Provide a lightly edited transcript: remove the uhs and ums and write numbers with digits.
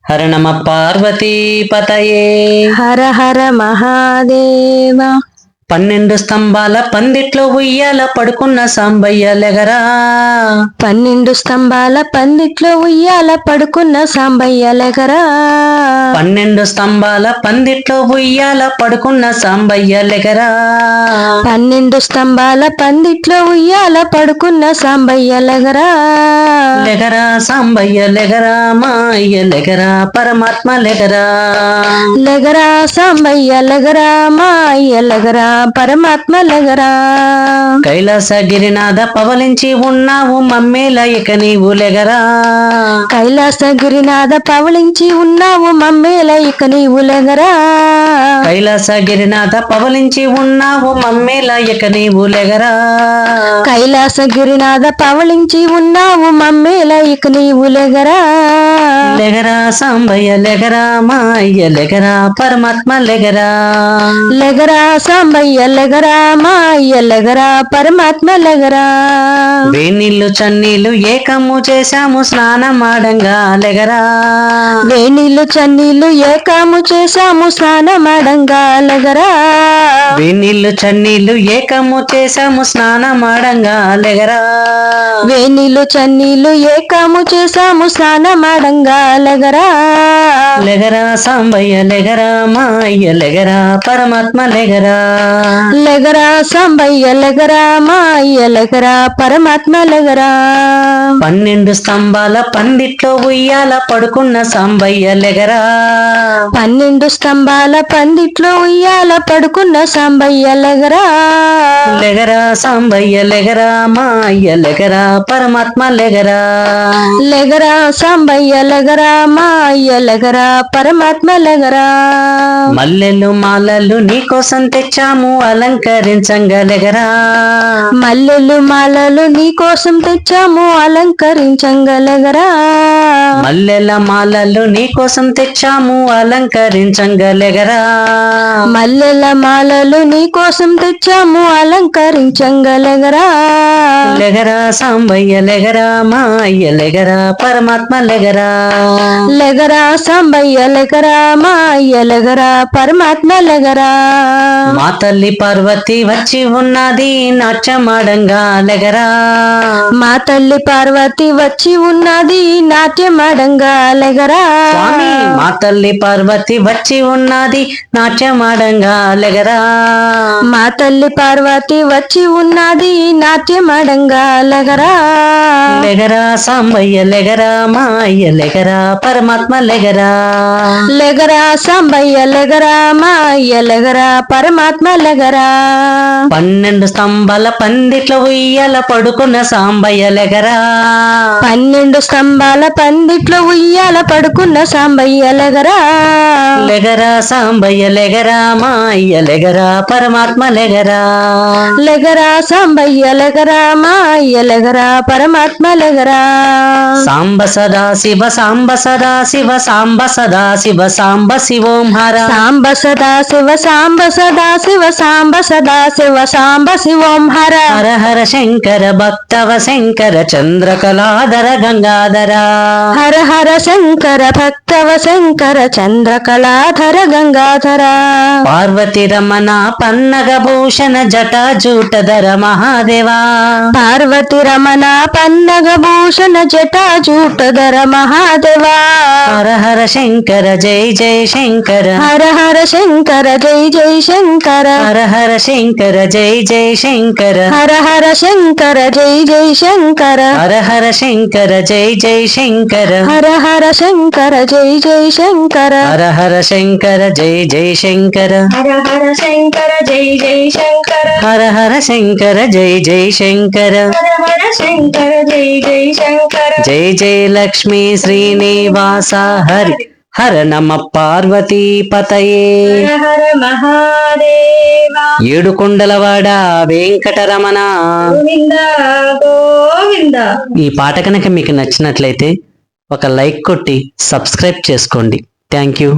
హర నమ పార్వతీ పతయే. హర హర మహాదేవ. 12 స్తంభాల పందిట్లో ఉయ్యాల పడుకున్న సాంబయ్య లెగరా. 12 స్తంభాల పందిట్లో ఉయ్యాల పడుకున్న సాంబయ్య లెగరా. 12 స్తంభాల పందిట్లో ఉయ్యాల పడుకున్న సాంబయ్య లెగరా. 12 స్తంభాల పందిట్లో ఉయ్యాల పడుకున్న సాంబయ్య లెగరా. లెగరా సాంబయ్య లెగరా, మాయ్య లెగరా, పరమాత్మ లెగరా. లెగరా సాంబయ్య లెగరా, మాయ్య లెగరా, పరమాత్మ లెగరా. కైలాస గిరినాథ పవలించి ఉన్నావు మమ్మేల ఇక నీవు లెగరా. కైలాస గిరినాథ పవళించి ఉన్నావు మమ్మేల ఇక నీవు లెగరా. కైలాస గిరినాథ పవలించి ఉన్నావు మమ్మేల ఇక నీవు లెగరా. కైలాస గిరినాథ పవళించి ఉన్నావు మమ్మేల ఇక నీవు లెగరా. లెగరా సాంబయ్య లెగరా, మాయ్య లెగరా, పరమాత్మ లెగరా. లెగరా సాంబయ్య లెగరా, మాయ్య లెగరా, పరమాత్మ లెగరా. వేణీళ్ళు చన్నీళ్ళు ఏకము చేశాము స్నానమాడంగా లెగరా. వేణీళ్ళు చన్నీళ్ళు ఏకాము చేశాము స్నానమాడంగా లెగరా. వేణీళ్ళు చన్నీళ్ళు ఏకము చేశాము స్నానమాడంగా లెగరా. వేణీళ్ళు చన్నీళ్ళు ఏకాము చేశాము స్నానమాడంగా లెగరా. లెగరా సాంబయ్య లెగరా, మాయ్య లెగరా, పరమాత్మ లెగరా. లెగరా సాంబయ్య లెగరా, మాయ్య లెగరా, పరమాత్మ లెగరా. 12 స్తంభాల పందిట్లో ఉయ్యాల పడుకున్న సాంబయ్య లెగరా. 12 స్తంభాల పందిట్లో ఉయ్యాల పడుకున్న సాంబయ్య లెగరా. లెగరా సాంబయ్య లెగరా, మాయ్య లెగరా, పరమాత్మ లెగరా. లెగరా సాంబయ్య లెగరా, మాయ్య లెగరా, పరమాత్మ లెగరా. మల్లెలు మాలలు నీకోసం తెచ్చాము అలంకరించంగా లెగరా. మల్లెలు మాలలు నీకోసం తెచ్చాము అలంకరించంగా లెగరా. మల్లెల మాలలు నీకోసం తెచ్చాము అలంకరించంగా లెగరా. మల్లెల మాలలు నీకోసం తెచ్చాము అలంకరించంగా లెగరా. లెగరా సాంబయ్య లెగరా, మాయ్య లెగరా, పరమాత్మ లెగరా. లెగరా సాంబయ్య లెగరా, మాయ్య లెగరా, పరమాత్మ లెగరా. మా తల్లి పార్వతి వచ్చి ఉన్నది నాట్యమాడంగా లెగరా. మా తల్లి పార్వతి వచ్చి ఉన్నది నాట్యమాడంగా లెగరా. స్వామి మా తల్లి పార్వతి వచ్చి ఉన్నది నాట్యమాడంగా లెగరా. మా తల్లి పార్వతి వచ్చి ఉన్నది నాట్యమాడంగా లెగరా. లెగరా సాంబయ్య లెగరా, మాయ్య లెగరా, పరమాత్మ లెగరా. లెగరా సాంబయ్య లెగరా, మాయ్య లెగరా, పరమాత్మ లెగరా. 12 స్తంభాల పందిట్లో ఉయ్యాల పడుకున్న సాంబయ్య లెగరా. 12 స్తంభాల పందిట్లో ఉయ్యాల పడుకున్న సాంబయ్య లెగరా. లెగరా సాంబయ్య లెగరా, మాయ్య లెగరా, పరమాత్మ లెగరా. లెగరా సాంబయ్య లెగరా, మాయ్య లెగరా, పరమాత్మ లెగరా. సాంబ సదా శివ సాంబ సదా శివ సాంబ సదా శివ సాంబ శివోం హర. సాంబ సదా శివ సాంబ సదా శివ సాంబ సదా శివ సాంబ శివోం హర. హర హర శంకర భక్తవ శంకర చంద్రకళాధర గంగాధర. హర హర శంకర భక్తవ శంకర చంద్రకళాధర గంగాధర. పార్వతి రమణ పన్నగ భూషణ జటా జూటధర మహాదేవా. పార్వతి రమణ పన్నగ భూషణ జటా జూటధర మహాదేవా. హర హర శంకర జై జై శంకర. హర హర శంకర జై జై శంకర. హర హర శంకర జై జై శంకర. హర హర శంకర జై జై శంకర. హర హర శంకర జై జై శంకర. హర హర శంకర జై జై శంకర. హర హర శంకర జై జై శంకర. హర హర శంకర జై జై శంకర. హర హర శంకర జై జై శంకర. హర హర శంకర జై జై శంకర. జై జై లక్ష్మీ శ్రీనివాస హరి. హర నమ పార్వతీ పతయే. హర హర మహాదేవ. ఏడుకొండలవాడ వెంకటరమణ. గోవింద గోవింద. ఈ పాట కనుక మీకు నచ్చినట్లయితే ఒక లైక్ కొట్టి సబ్స్క్రైబ్ చేసుకోండి. Thank you.